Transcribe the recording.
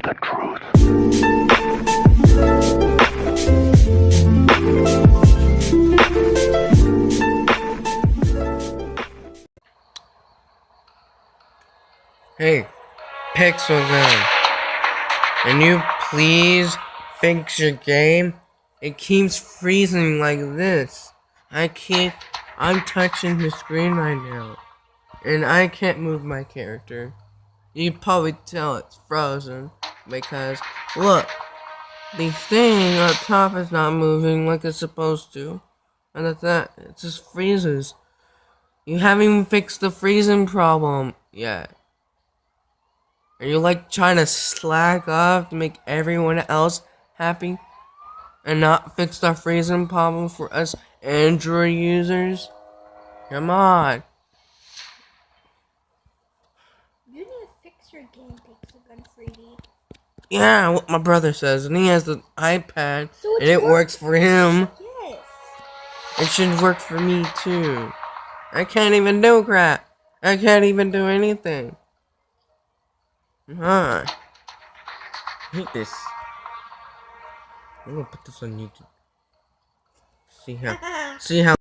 the truth. Hey, Pixel Gun, can you please fix your game? It keeps freezing like this. I'm touching the screen right now, and I can't move my character. You can probably tell it's frozen, because, look, the thing up top is not moving like it's supposed to. And that's that, it just freezes. You haven't even fixed the freezing problem yet. Are you like trying to slack off to make everyone else happy? And not fix the freezing problem for us Android users? Come on. You need to fix your game, Pixel Gun 3D. Yeah, what my brother says, and he has the iPad, So and it works for him. Yes. It should work for me too. I can't even do crap. I can't even do anything. I hate this. I'm gonna put this on YouTube. See how